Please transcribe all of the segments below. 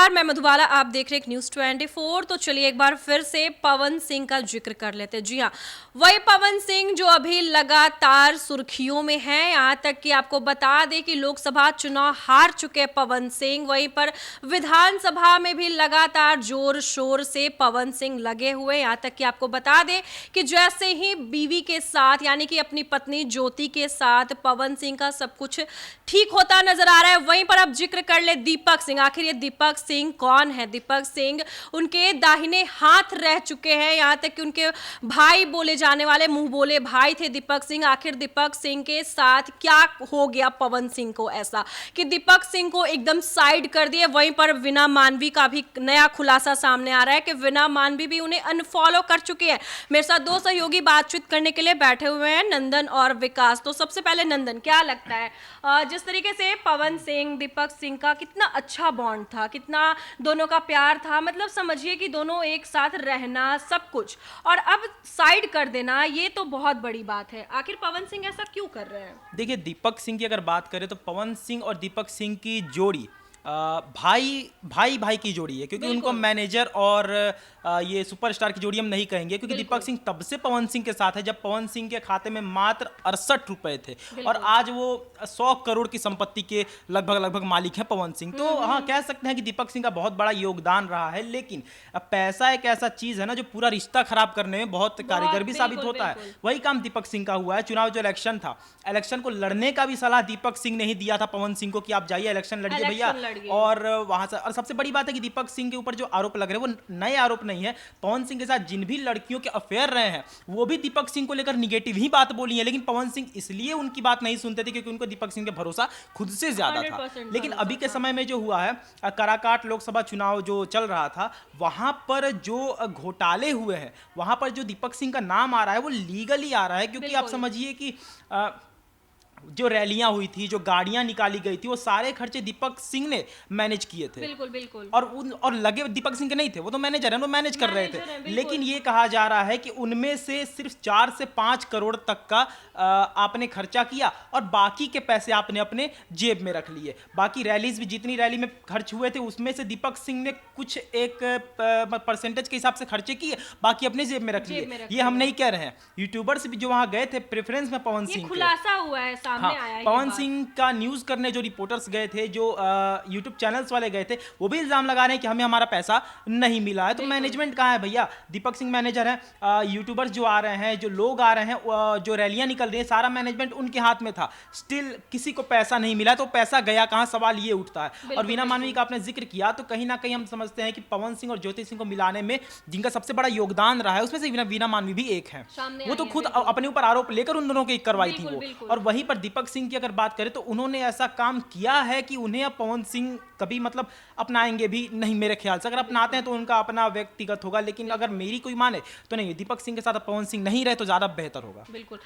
नमस्कार, मैं मधुबाला। आप देख रहे हैं न्यूज़ 24। तो चलिए एक बार फिर से पवन सिंह का जिक्र कर लेते हैं। जी हाँ, वही पवन सिंह जो अभी लगातार सुर्खियों में हैं। यहाँ तक कि आपको बता दें कि लोकसभा चुनाव हार चुके पवन सिंह, वहीं पर विधानसभा में भी लगातार जोर शोर से पवन सिंह लगे हुए। यहाँ तक कि आपको बता दें कि जैसे ही बीवी के साथ यानी कि अपनी पत्नी ज्योति के साथ पवन सिंह का सब कुछ ठीक होता नजर आ रहा है, वहीं पर अब जिक्र कर ले दीपक सिंह। आखिर ये दीपक सिंह कौन है? दीपक सिंह उनके दाहिने हाथ रह चुके हैं। यहाँ तक कि उनके भाई बोले जाने वाले मुंह बोले भाई थे दीपक सिंह। आखिर दीपक सिंह के साथ क्या हो गया पवन सिंह को ऐसा कि दीपक सिंह को एकदम साइड कर दिए? वहीं पर वीना मानवी का भी नया खुलासा सामने आ रहा है कि वीना मानवी भी उन्हें अनफॉलो कर चुकी है। मेरे साथ दो सहयोगी बातचीत करने के लिए बैठे हुए हैं, नंदन और विकास। तो सबसे पहले नंदन, क्या लगता है जिस तरीके से पवन सिंह दीपक सिंह का कितना अच्छा बॉन्ड था, कितना दोनों का प्यार था, मतलब समझिए कि दोनों एक साथ रहना सब कुछ, और अब साइड कर देना, ये तो बहुत बड़ी बात है। आखिर पवन सिंह ऐसा क्यों कर रहे हैं? देखिए, दीपक सिंह की अगर बात करें तो पवन सिंह और दीपक सिंह की जोड़ी भाई भाई भाई की जोड़ी है, क्योंकि उनको मैनेजर और ये सुपरस्टार की जोड़ी हम नहीं कहेंगे, क्योंकि दीपक सिंह तब से पवन सिंह के साथ है जब पवन सिंह के खाते में मात्र 68 रुपए थे, और आज वो 100 करोड़ की संपत्ति के लगभग मालिक है पवन सिंह। तो हाँ, कह सकते हैं कि दीपक सिंह का बहुत बड़ा योगदान रहा है। लेकिन पैसा एक ऐसा चीज है ना जो पूरा रिश्ता खराब करने में बहुत कारगर भी साबित होता है। वही काम दीपक सिंह का हुआ है। चुनाव जो इलेक्शन था, इलेक्शन को लड़ने का भी सलाह दीपक सिंह ने ही दिया था पवन सिंह को कि आप जाइए इलेक्शन लड़िए भैया। और वहां से, और सबसे बड़ी बात है कि दीपक सिंह के ऊपर जो आरोप लग रहे हैं वो नए आरोप नहीं है। पवन सिंह के साथ जिन भी लड़कियों के अफेयर रहे हैं वो भी दीपक सिंह को लेकर निगेटिव ही बात बोली है, लेकिन पवन सिंह इसलिए उनकी बात नहीं सुनते थे क्योंकि उनको दीपक सिंह के भरोसा खुद से ज्यादा था। लेकिन अभी के समय में जो हुआ है, काराकाट लोकसभा चुनाव जो चल रहा था, वहां पर जो घोटाले हुए हैं, वहां पर जो दीपक सिंह का नाम आ रहा है वो लीगली आ रहा है, क्योंकि आप समझिए कि जो रैलियां हुई थी, जो गाड़ियां निकाली गई थी, वो सारे खर्चे दीपक सिंह ने मैनेज किए थे। बिल्कुल। और लगे दीपक सिंह के नहीं थे, वो तो मैनेजर हैं, वो मैनेज कर रहे थे। लेकिन ये कहा जा रहा है कि उनमें से सिर्फ 4 से 5 करोड़ तक का आपने खर्चा किया और बाकी के पैसे आपने अपने जेब में रख लिए। बाकी रैलीज भी, जितनी रैली में खर्च हुए थे उसमें से दीपक सिंह ने कुछ एक परसेंटेज के हिसाब से खर्चे किए, बाकी अपने जेब में रख लिए। ये हम नहीं कह रहे हैं, यूट्यूबर्स भी जो वहां गए थे प्रेफरेंस में पवन सिंह, खुलासा हुआ है, सामने आया है पवन सिंह का न्यूज करने जो रिपोर्टर्स गए थे, जो यूट्यूब चैनल्स वाले गए थे, वो भी इल्जाम लगा रहे हैं कि हमें हमारा पैसा नहीं मिला है। तो मैनेजमेंट कहाँ है भैया? दीपक सिंह मैनेजर है, यूट्यूबर्स जो आ रहे हैं, जो लोग आ रहे हैं, जो रैलियां निकल रही है, सारा मैनेजमेंट उनके हाथ में था। स्टिल किसी को पैसा नहीं मिला, तो पैसा गया कहाँ, सवाल ये उठता है। और वीना मानवी का आपने जिक्र किया, तो कहीं ना कहीं हम समझते हैं कि पवन सिंह और ज्योति सिंह को मिलाने में जिनका सबसे बड़ा योगदान रहा है उसमें से वीना मानवी भी एक है। वो तो खुद अपने ऊपर आरोप लेकर उन दोनों की करवाई थी वो। और वहीं पर दीपक सिंह की अगर बात करें तो उन्होंने ऐसा काम किया है कि उन्हें पवन सिंह कभी मतलब अपनाएंगे भी नहीं मेरे ख्याल से। अगर अपनाते हैं तो उनका अपना व्यक्तिगत होगा, लेकिन अगर मेरी कोई माने तो नहीं, दीपक सिंह के साथ पवन सिंह नहीं रहे तो ज्यादा बेहतर होगा। बिल्कुल।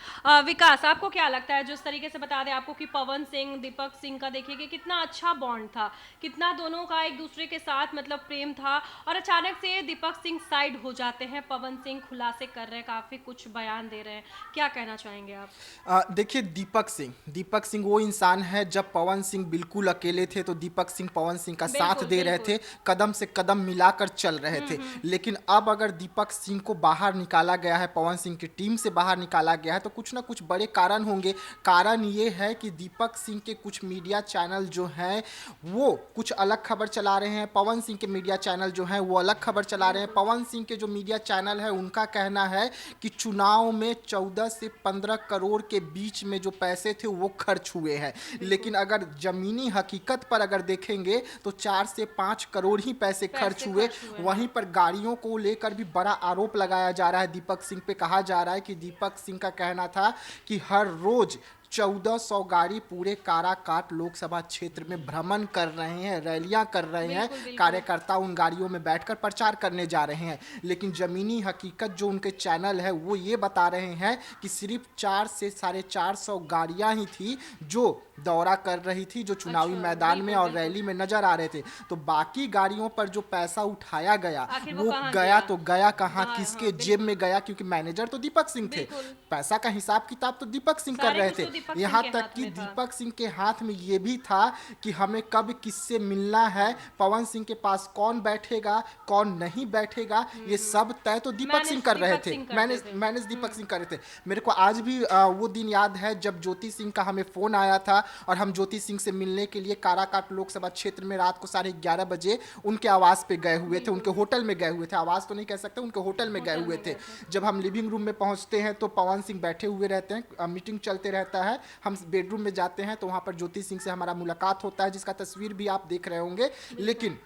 विकास, आपको क्या लगता है, जिस तरीके से बता दें आपको कि पवन सिंह दीपक सिंह का देखिए कि कितना अच्छा बॉन्ड था, कितना दोनों का एक दूसरे के साथ मतलब प्रेम था, और अचानक से दीपक सिंह साइड हो जाते हैं, पवन सिंह खुलासे कर रहे हैं, काफी कुछ बयान दे रहे हैं, क्या कहना चाहेंगे आप? देखिए, दीपक सिंह वो इंसान है, जब पवन सिंह बिल्कुल अकेले थे तो दीपक सिंह पवन सिंह का साथ दे रहे थे, कदम से कदम मिलाकर चल रहे थे। लेकिन अब अगर दीपक सिंह को बाहर निकाला गया है, पवन सिंह की टीम से बाहर निकाला गया है, तो कुछ ना कुछ बड़े कारण होंगे। कारण ये है कि दीपक सिंह के कुछ मीडिया चैनल जो हैं वो कुछ अलग खबर चला रहे हैं, पवन सिंह के मीडिया चैनल जो हैं वो अलग खबर चला रहे हैं। पवन सिंह के जो मीडिया चैनल है उनका कहना है कि चुनाव में 14 से 15 करोड़ के बीच में जो पैसे थे वो खर्च हुए हैं, लेकिन अगर जमीनी हकीकत पर अगर देखेंगे तो 4 से 5 करोड़ ही पैसे खर्च हुए। वहीं पर गाड़ियों को लेकर भी बड़ा आरोप लगाया जा रहा है दीपक सिंह पे। कहा जा रहा है कि दीपक सिंह का कहना था कि हर रोज 1400 गाड़ी पूरे काराकाट लोकसभा क्षेत्र में भ्रमण कर रहे हैं, रैलियां कर रहे हैं, कार्यकर्ता उन गाड़ियों में बैठकर प्रचार करने जा रहे हैं। लेकिन जमीनी हकीकत जो उनके चैनल है वो ये बता रहे हैं कि सिर्फ 4 से 450 गाड़ियां ही थी जो दौरा कर रही थी, जो चुनावी मैदान में और रैली में नजर आ रहे थे। तो बाकी गाड़ियों पर जो पैसा उठाया गया वो गया तो गया कहाँ, किसके जेब में गया? क्योंकि मैनेजर तो दीपक सिंह थे, पैसा का हिसाब किताब तो दीपक सिंह कर रहे थे। दीपक सिंह यहाँ के तक हाथ कि में था। दीपक सिंह के हाथ में ये भी था कि हमें कब किससे मिलना है, पवन सिंह के पास कौन बैठेगा कौन नहीं बैठेगा, ये सब तय तो दीपक मैनेज सिंह कर रहे दीपक थे। सिंह करते मैनेज थे। मैनेज दीपक सिंह कर रहे थे। मेरे को आज भी वो दिन याद है जब ज्योति सिंह का हमें फोन आया था और हम ज्योति सिंह से मिलने के लिए काराकाट लोकसभा क्षेत्र में रात को 11:30 बजे उनके आवास पे गए हुए थे, उनके होटल में गए हुए थे। आवास तो नहीं कह सकते, उनके होटल में गए हुए थे। जब हम लिविंग रूम में पहुंचते हैं तो पवन सिंह बैठे हुए रहते हैं, मीटिंग चलते रहता है। हम बेडरूम में जाते हैं तो वहां पर ज्योति सिंह से हमारा मुलाकात होता है, जिसका तस्वीर भी आप देख रहे होंगे। लेकिन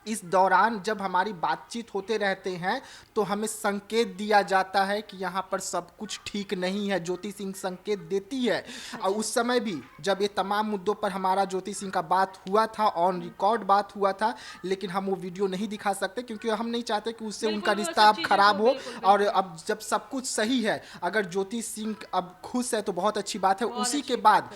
इस दौरान जब हमारी बातचीत होते रहते हैं तो हमें संकेत दिया जाता है कि यहाँ पर सब कुछ ठीक नहीं है। ज्योति सिंह संकेत देती है। और उस समय भी जब ये तमाम मुद्दों पर हमारा ज्योति सिंह का बात हुआ था, ऑन रिकॉर्ड बात हुआ था, लेकिन हम वो वीडियो नहीं दिखा सकते क्योंकि हम नहीं चाहते कि उससे उनका बिल्कुल, वो रिश्ता सब अब चीज़ें खराब तो हो। बिल्कुल, और अब जब सब कुछ सही है, अगर ज्योति सिंह अब खुश है तो बहुत अच्छी बात है। बहुत उसी अच्छी के बाद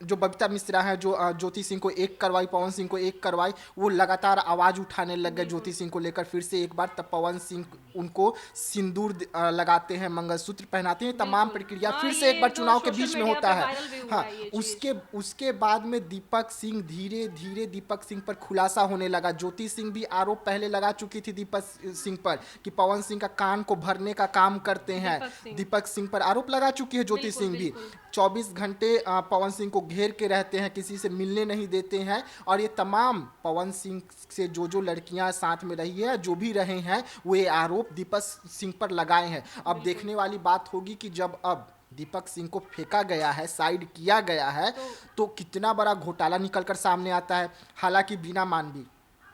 जो बबीता मिश्रा है, जो ज्योति सिंह को एक करवाई, पवन सिंह को एक करवाई, वो लगातार आवाज उठाने लग गए ज्योति सिंह को लेकर। फिर से एक बार तब पवन सिंह उनको सिंदूर लगाते हैं, मंगलसूत्र पहनाते हैं। तमाम प्रक्रिया हाँ, फिर से एक बार ये चुनाव तो के बीच सोशल में मीडिया होता पे है। वायरल भी हुआ हाँ, है ये चीज़। उसके बाद में दीपक सिंह धीरे धीरे दीपक सिंह पर खुलासा होने लगा। ज्योति सिंह भी आरोप पहले लगा चुकी थी दीपक सिंह पर कि पवन सिंह का कान को भरने का काम करते हैं। दीपक सिंह पर आरोप लगा चुकी है ज्योति सिंह भी। 24 घंटे पवन सिंह को घेर के रहते हैं, किसी से मिलने नहीं देते हैं। और ये तमाम पवन सिंह से जो लड़कियां साथ में रही है, जो भी रहे हैं, वो ये आरोप दीपक सिंह पर लगाए हैं। अब देखने वाली बात होगी कि जब अब दीपक सिंह को फेंका गया है, साइड किया गया है, तो कितना बड़ा घोटाला निकलकर सामने आता है। हालांकि बीना मानवी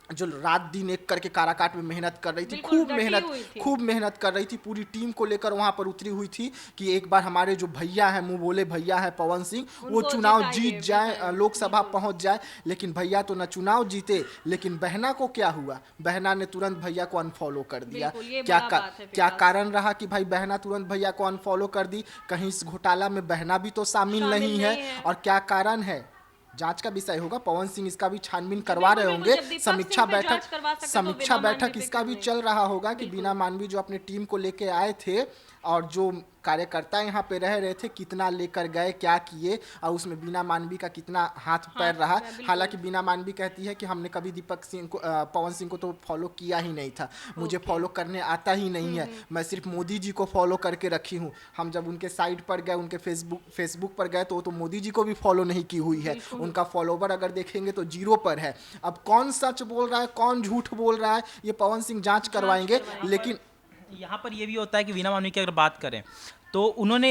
जो रात दिन एक करके काराकाट में मेहनत कर रही थी, बिल्कुल खूब मेहनत कर रही थी, पूरी टीम को लेकर वहां पर उतरी हुई थी कि एक बार हमारे जो भैया है, मुंह बोले भैया है पवन सिंह, वो चुनाव जीत जाए, लोकसभा पहुंच जाए। लेकिन भैया तो न चुनाव जीते, लेकिन बहना को क्या हुआ, बहना ने तुरंत भैया को अनफॉलो कर दिया। क्या कारण रहा कि भाई बहना तुरंत भैया को अनफॉलो कर दी? कहीं इस घोटाला में बहना भी तो शामिल नहीं है। और क्या कारण है, जांच का विषय होगा। पवन सिंह इसका भी छानबीन करवा रहे होंगे। समीक्षा बैठक इसका भी चल रहा होगा कि बीना मानवी जो अपने टीम को लेके आए थे और जो कार्यकर्ता यहाँ पे रह रहे थे, कितना लेकर गए, क्या किए, और उसमें बीना मानवी का कितना हाथ पैर रहा। हालांकि बीना मानवी कहती है कि हमने कभी दीपक सिंह को, पवन सिंह को तो फॉलो किया ही नहीं था, मुझे फॉलो करने आता ही नहीं है, मैं सिर्फ मोदी जी को फॉलो करके रखी हूँ। हम जब उनके साइट पर गए, उनके फेसबुक पर गए, तो मोदी जी को भी फॉलो नहीं की हुई है। उनका फॉलोवर अगर देखेंगे तो 0 पर है। अब कौन सच बोल रहा है, कौन झूठ बोल रहा है, ये पवन सिंह जांच करवाएंगे। लेकिन यहाँ पर ये भी होता है कि बीना मानवी की अगर बात करें तो उन्होंने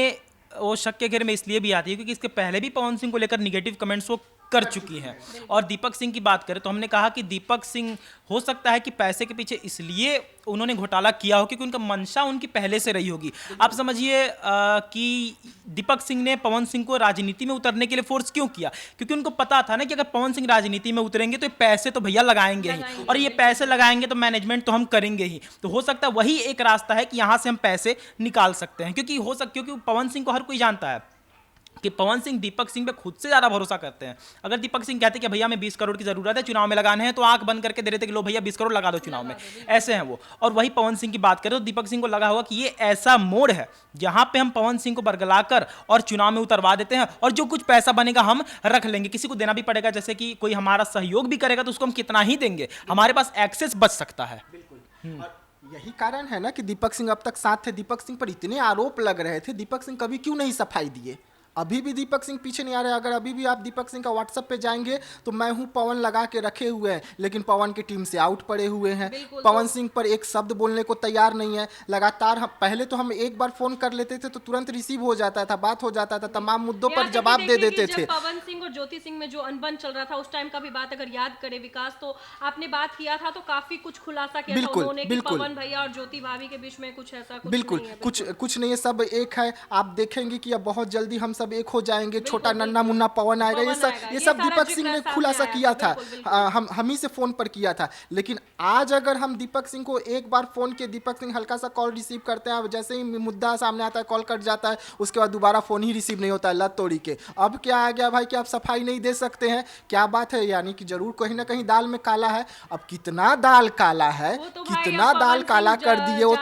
वो शक के घेरे में इसलिए भी आती है क्योंकि इसके पहले भी पवन सिंह को लेकर निगेटिव कमेंट्स वो कर चुकी हैं। और दीपक सिंह की बात करें तो हमने कहा कि दीपक सिंह हो सकता है कि पैसे के पीछे इसलिए उन्होंने घोटाला किया हो क्योंकि उनका मंशा उनकी पहले से रही होगी। आप समझिए कि दीपक सिंह ने पवन सिंह को राजनीति में उतरने के लिए फोर्स क्यों किया, क्योंकि उनको पता था ना कि अगर पवन सिंह राजनीति में उतरेंगे तो पैसे तो भैया लगाएंगे ही, और ये पैसे लगाएंगे तो मैनेजमेंट तो हम करेंगे ही। तो हो सकता है वही एक रास्ता है कि यहाँ से हम पैसे निकाल सकते हैं, क्योंकि पवन सिंह को हर कोई जानता है कि पवन सिंह दीपक सिंह पे खुद से ज़्यादा भरोसा करते हैं। अगर दीपक सिंह कहते कि भैया मैं 20 करोड़ की ज़रूरत है, चुनाव में लगाने हैं, तो आंख बंद करके दे रहे थे कि लो भैया 20 करोड़ लगा दो चुनाव में, ऐसे हैं वो। और वही पवन सिंह की बात करें तो दीपक सिंह को लगा होगा कि ये ऐसा मोड़ है जहां पे हम पवन सिंह को बरगलाकर और चुनाव में उतरवा देते हैं, और जो कुछ पैसा बनेगा हम रख लेंगे, किसी को देना भी पड़ेगा, जैसे कि कोई हमारा सहयोग भी करेगा तो उसको हम कितना ही देंगे, हमारे पास एक्सेस बच सकता है। यही कारण है ना कि दीपक सिंह अब तक साथ थे। दीपक सिंह पर इतने आरोप लग रहे थे, दीपक सिंह कभी क्यों नहीं सफाई दिए? अभी भी दीपक सिंह पीछे नहीं आ रहे। अगर अभी भी आप दीपक सिंह का व्हाट्सएप पे जाएंगे तो मैं हूं पवन लगा के रखे हुए हैं, लेकिन पवन की टीम से आउट पड़े हुए हैं। पवन सिंह पर एक शब्द बोलने को तैयार नहीं है। लगातार पहले तो हम एक बार फोन कर लेते थे तो तुरंत रिसीव हो जाता था, बात हो जाता था, तमाम मुद्दों पर जवाब दे देते थे। पवन सिंह और ज्योति सिंह में जो अनबन चल रहा था उस टाइम का भी बात अगर याद करें विकास, तो आपने बात किया था तो काफी कुछ खुलासा किया था उन्होंने कि पवन भैया और ज्योति भाभी के बीच में कुछ ऐसा कुछ नहीं है, सब एक है। आप देखेंगे कि अब बहुत जल्दी हम सब एक हो जाएंगे, छोटा नन्ना मुन्ना पवन आएगा। ये सब दीपक सिंह ने खुलासा किया था, हम ही से फोन पर किया था। लेकिन आज अगर हम दीपक सिंह को एक बार फोन किए, दीपक सिंह हल्का सा कॉल रिसीव करते हैं, जैसे ही मुद्दा सामने आता है कॉल कट जाता है, उसके बाद दोबारा फोन ही रिसीव नहीं होता है, लत तोड़ी के। अब क्या आ गया भाई कि आप सफाई नहीं दे सकते हैं? क्या बात है? यानी कि जरूर कहीं ना कहीं दाल में काला है। अब कितना दाल काला है, कितना दाल काला कर दिए वो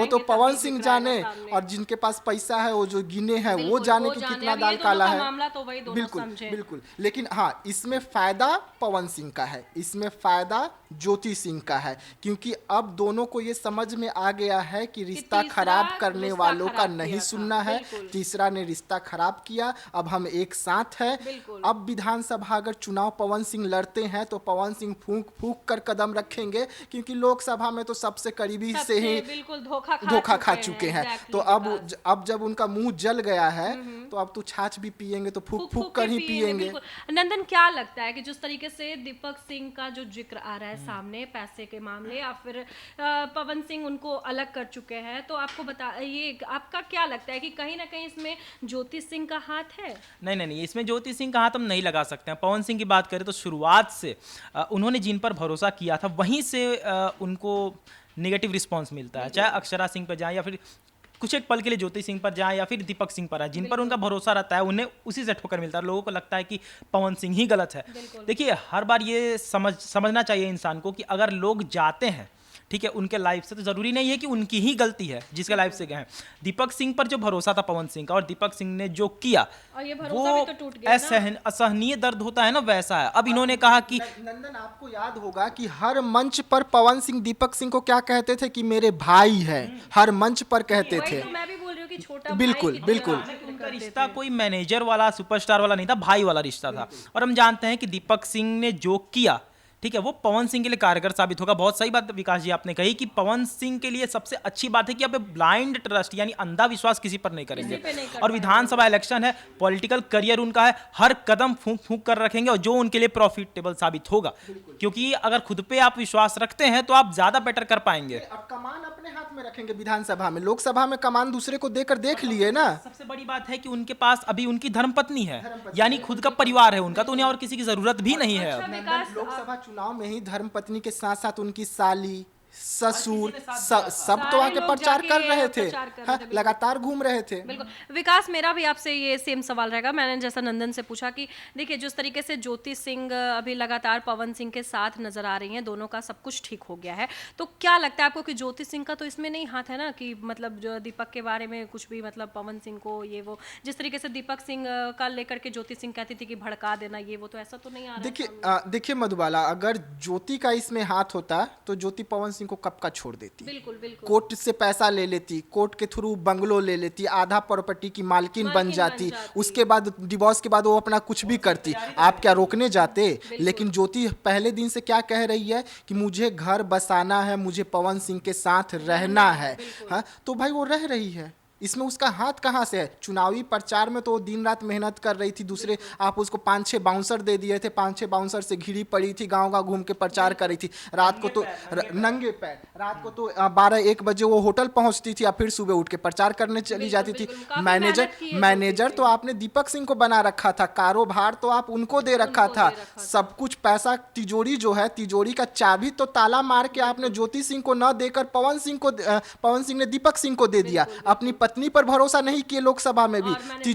तो पवन सिंह जाने, और जिनके पास पैसा है वो जो गिने हैं वो जाने जाने वो कि जाने, कितना अब ये दाल दोनों काला का है। मामला तो वही दोनों बिल्कुल समझे। बिल्कुल, लेकिन हाँ, इसमें फायदा पवन सिंह का है, इसमें फायदा ज्योति सिंह का है, क्योंकि अब दोनों को ये समझ में आ गया है कि रिश्ता तीसरा खराब करने रिश्ता वालों का खराब नहीं किया था, सुनना है। बिल्कुल। तीसरा ने रिश्ता खराब किया, अब हम एक साथ है। बिल्कुल। अब विधानसभा अगर चुनाव पवन सिंह लड़ते हैं तो पवन सिंह फूंक फूंक कर कदम रखेंगे, क्योंकि लोकसभा में तो सबसे करीबी से सबसे ही बिल्कुल धोखा खा चुके हैं। exactly, तो विकास। अब जब उनका मुंह जल गया है तो अब तो छाछ भी पिएंगे तो फूक फूक कर ही पिएंगे। बिल्कुल। नंदन, क्या लगता है कि जिस तरीके से दीपक सिंह का जो जिक्र आ रहा है सामने पैसे के मामले, या फिर पवन सिंह उनको अलग कर चुके हैं, तो आपको ये आपका क्या लगता है कि कहीं ना कहीं इसमें ज्योति सिंह का हाथ है? नहीं, इसमें ज्योति सिंह का हाथ हम नहीं लगा सकते हैं। पवन सिंह की बात करें तो शुरुआत से उन्होंने जिन पर भरोसा किया था वहीं से उनको नेगेटिव रिस्पांस मिलता है, चाहे अक्षरा सिंह पर जाए या फिर कुछ एक पल के लिए ज्योति सिंह पर जाए या फिर दीपक सिंह पर आए, जिन पर उनका भरोसा रहता है उन्हें उसी से ठोकर मिलता है। लोगों को लगता है कि पवन सिंह ही गलत है। देखिए, हर बार ये समझना चाहिए इंसान को कि अगर लोग जाते हैं, ठीक है, उनके लाइफ से, तो जरूरी नहीं है कि उनकी ही गलती है जिसके लाइफ से गए हैं। दीपक सिंह पर जो भरोसा था पवन सिंह का, और दीपक सिंह ने जो किया, और ये भरोसा वो भी तो टूट गया ना। असहनीय दर्द होता है ना, वैसा है। अब इन्होंने कहा कि नंदन, आपको याद होगा कि हर मंच पर पवन सिंह दीपक सिंह को क्या कहते थे कि मेरे भाई है, हर मंच पर कहते वही थे। तो मैं भी बोल रही हूँ कि छोटा बिल्कुल, भाई की बिल्कुल। तरह उनका रिश्ता कोई मैनेजर वाला, सुपरस्टार वाला नहीं था, भाई वाला रिश्ता था। और हम जानते हैं कि दीपक सिंह ने जो किया, ठीक है, वो पवन सिंह के लिए कारगर साबित होगा। बहुत सही बात विकास जी आपने कही कि पवन सिंह के लिए सबसे अच्छी बात है कि अब ब्लाइंड ट्रस्ट यानी अंधा विश्वास किसी पर नहीं करेंगे। और विधानसभा इलेक्शन है, पॉलिटिकल करियर उनका है, हर कदम फूंक फूंक कर रखेंगे और जो उनके लिए प्रॉफिटेबल साबित होगा, क्योंकि अगर खुद पे आप विश्वास रखते हैं तो आप ज्यादा बेटर कर पाएंगे। अब कमान अपने हाथ में रखेंगे विधानसभा में, लोकसभा में कमान दूसरे को देकर देख लिए ना। सबसे बड़ी बात है कि उनके पास अभी उनकी धर्मपत्नी है, यानी खुद का परिवार है उनका, तो उन्हें और किसी की जरूरत भी नहीं है अब। विकास, लोकसभा चुनाव में ही धर्मपत्नी के साथ साथ उनकी साली, ससुर, सब तो आके लोग प्रचार जाके कर रहे थे, प्रचार कर रहे हाँ, थे, लगातार घूम रहे थे। बिल्कुल। विकास, मेरा भी आपसे ये सेम सवाल रहेगा। मैंने जैसा नंदन से पूछा कि देखिए, जिस तरीके से ज्योति सिंह अभी लगातार पवन सिंह के साथ नजर आ रही हैं, दोनों का सब कुछ ठीक हो गया है, तो क्या लगता है आपको कि ज्योति सिंह का तो इसमें नहीं हाथ है ना, कि मतलब जो दीपक के बारे में कुछ भी, मतलब पवन सिंह को ये वो, जिस तरीके से दीपक सिंह का लेकर के ज्योति सिंह कहती थी कि भड़का देना ये वो, तो ऐसा तो नहीं आ रहा है? देखिए मधुबाला, अगर ज्योति का इसमें हाथ होता तो ज्योति पवन सिंह को कब का छोड़ देती। बिल्कुल बिल्कुल। कोर्ट से पैसा ले लेती, कोर्ट के थ्रू बंगलो ले लेती, आधा प्रॉपर्टी की मालकिन बन जाती, उसके बाद डिवोर्स के बाद वो अपना कुछ भी करती। आप क्या रोकने जाते? लेकिन ज्योति पहले दिन से क्या कह रही है कि मुझे घर बसाना है, मुझे पवन सिंह के साथ रहना है। हाँ, तो भाई वो रह रही है, इसमें उसका हाथ कहाँ से है? चुनावी प्रचार में तो वो दिन रात मेहनत कर रही थी, दूसरे आप उसको 5-6 बाउंसर दे दिए थे, 5-6 बाउंसर से घिरी पड़ी थी, गांव घूम के प्रचार कर रही थी। रात को तो नंगे पैर, रात को तो 12-1 बजे वो होटल पहुंचती थी, या फिर सुबह उठ के प्रचार करने चली जाती थी। मैनेजर तो आपने दीपक सिंह को बना रखा था, कारोबार तो आप उनको दे रखा था, सब कुछ पैसा, तिजोरी जो है, तिजोरी का चाबी तो ताला मार के आपने ज्योति सिंह को न देकर पवन सिंह ने दीपक सिंह को दे दिया। अपनी पत्नी पर भरोसा नहीं किए, लोकसभा में भी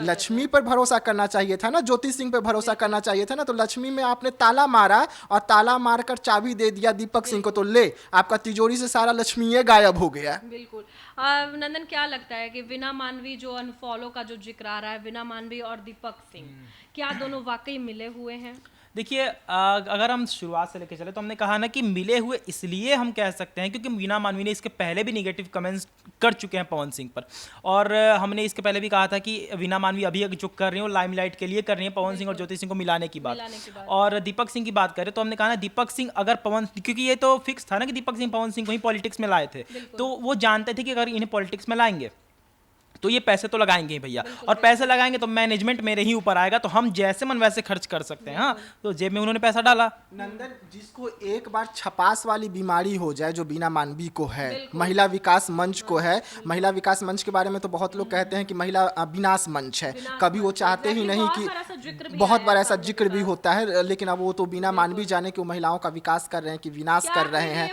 लक्ष्मी पर भरोसा करना चाहिए था ना, ज्योति सिंह पर भरोसा करना चाहिए था ना। तो लक्ष्मी में आपने ताला मारा और ताला मारकर चाबी दे दिया दीपक सिंह को, तो ले आपका तिजोरी से सारा लक्ष्मी गायब हो गया। बिल्कुल। नंदन, क्या लगता है कि वीना मानवी जो अनफॉलो का जो जिक्र आ रहा है, वीना मानवी और दीपक सिंह, क्या दोनों वाकई मिले हुए हैं? देखिए, अगर हम शुरुआत से लेकर चले तो हमने कहा ना कि मिले हुए इसलिए हम कह सकते हैं क्योंकि वीना मानवी ने इसके पहले भी नेगेटिव कमेंट्स कर चुके हैं पवन सिंह पर, और हमने इसके पहले भी कहा था कि वीना मानवी अभी जो कर रही है वो लाइमलाइट के लिए कर रही है, पवन सिंह और ज्योति सिंह को मिलाने की बात। और दीपक सिंह की बात करें तो हमने कहा ना, दीपक सिंह अगर पवन, क्योंकि ये तो फिक्स था ना कि दीपक सिंह पवन सिंह को ही पॉलिटिक्स में लाए थे, तो वो जानते थे कि अगर इन्हें पॉलिटिक्स में लाएंगे तो ये पैसे तो लगाएंगे ही भैया, और पैसे लगाएंगे तो मैनेजमेंट मेरे ही ऊपर आएगा, तो हम जैसे मन वैसे खर्च कर सकते हैं। हाँ, तो जेब में उन्होंने पैसा डाला। नंदन, जिसको एक बार छपास वाली बीमारी हो जाए, जो बीना मानवी को है, महिला विकास मंच को है, महिला विकास मंच के बारे में तो बहुत लोग कहते हैं कि महिला विनाश मंच है, कभी वो चाहते ही नहीं कि, बहुत बार ऐसा जिक्र भी होता है, लेकिन अब वो तो बीना मानवी जाने कि वो महिलाओं का विकास कर रहे हैं कि विनाश कर रहे हैं,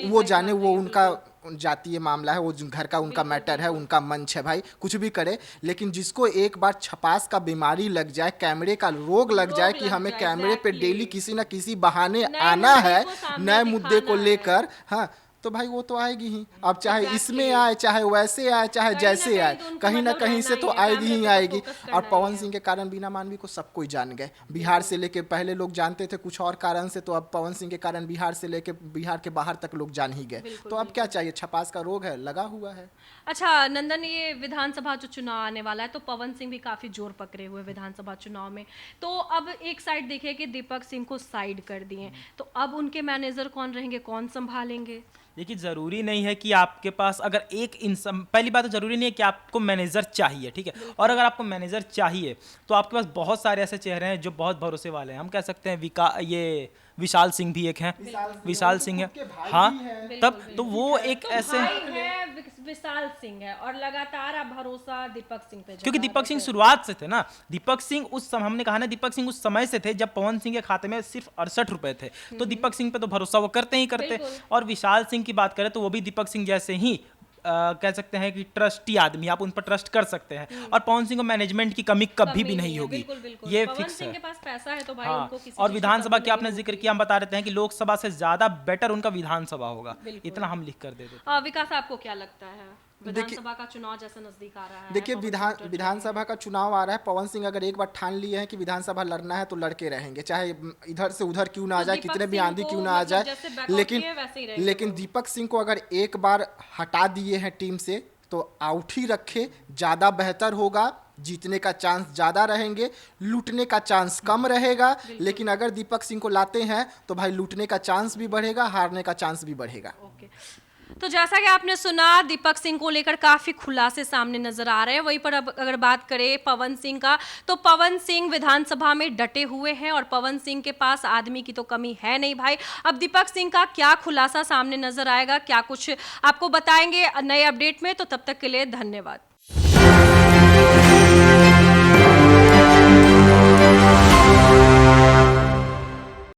वो जाने, वो उनका जातीय मामला है, वो घर का उनका मैटर है, उनका मंच है भाई, कुछ भी करे। लेकिन जिसको एक बार छपास का बीमारी लग जाए, कैमरे का रोग लग जाए कि हमें कैमरे पे डेली किसी ना किसी बहाने आना है, नए मुद्दे को लेकर, हाँ, तो भाई वो तो आएगी ही। अब चाहे इसमें आए, चाहे वैसे आए, चाहे जैसे आए, कहीं ना कहीं से तो आएगी ही आएगी। और पवन सिंह के कारण बीना मानवी को सब कोई जान गए। बिहार से लेके पहले लोग जानते थे कुछ और कारण से, तो अब पवन सिंह के कारण बिहार से लेके बिहार के बाहर तक लोग जान ही गए। तो अब क्या चाहिए, छपास का रोग है, लगा हुआ है। अच्छा नंदन, ये विधानसभा जो चुनाव आने वाला है तो पवन सिंह भी काफी जोर पकड़े हुए विधानसभा चुनाव में। तो अब एक साइड देखिए कि दीपक सिंह को साइड कर दिए, तो अब उनके मैनेजर कौन रहेंगे, कौन संभालेंगे? देखिए, ज़रूरी नहीं है कि आपके पास अगर एक इंसान, पहली बात तो ज़रूरी नहीं है कि आपको मैनेजर चाहिए, ठीक है। और अगर आपको मैनेजर चाहिए तो आपके पास बहुत सारे ऐसे चेहरे हैं जो बहुत भरोसे वाले हैं। हम कह सकते हैं ये विशाल सिंह भी एक हैं, विशाल सिंह है, हाँ। तब तो वो एक ऐसे विशाल सिंह है और लगातार आप भरोसा दीपक सिंह पे, क्योंकि दीपक सिंह शुरुआत से थे ना। दीपक सिंह उस समय, हमने कहा ना, दीपक सिंह उस समय से थे जब पवन सिंह के खाते में सिर्फ 68 रुपए थे। तो दीपक सिंह पे तो भरोसा वो करते ही करते। और विशाल सिंह की बात करें तो वो भी दीपक सिंह जैसे ही कह सकते हैं कि ट्रस्टी आदमी, आप उन पर ट्रस्ट कर सकते हैं। और पवन सिंह को मैनेजमेंट की कमी कभी भी नहीं होगी, ये फिक्स है। के पास पैसा है तो भाई हाँ। उनको किसी और चीज़ की विधानसभा कमी की आपने नहीं जिक्र किया, हम बता देते हैं कि लोकसभा से ज्यादा बेटर उनका विधानसभा होगा, इतना हम लिख कर दे देते हैं। विकास, आपको क्या लगता है विधानसभा का चुनाव जैसे नजदीक आ रहा है? देखिए, विधानसभा का चुनाव आ रहा है। पवन सिंह अगर एक बार ठान लिए हैं कि विधानसभा लड़ना है तो लड़के रहेंगे, चाहे इधर से उधर क्यों ना आ जाए, कितने भी आंधी क्यों ना आ जाए। लेकिन दीपक सिंह को अगर एक बार हटा दिए हैं टीम से तो आउट ही रखे, ज़्यादा बेहतर होगा। जीतने का चांस ज़्यादा रहेंगे, लूटने का चांस कम रहेगा। लेकिन अगर दीपक सिंह को लाते हैं तो भाई लूटने का चांस भी बढ़ेगा, हारने का चांस भी बढ़ेगा। तो जैसा कि आपने सुना, दीपक सिंह को लेकर काफी खुलासे सामने नजर आ रहे हैं। वहीं पर अब अगर बात करें पवन सिंह का, तो पवन सिंह विधानसभा में डटे हुए हैं और पवन सिंह के पास आदमी की तो कमी है नहीं भाई। अब दीपक सिंह का क्या खुलासा सामने नजर आएगा, क्या कुछ आपको बताएंगे नए अपडेट में। तो तब तक के लिए धन्यवाद।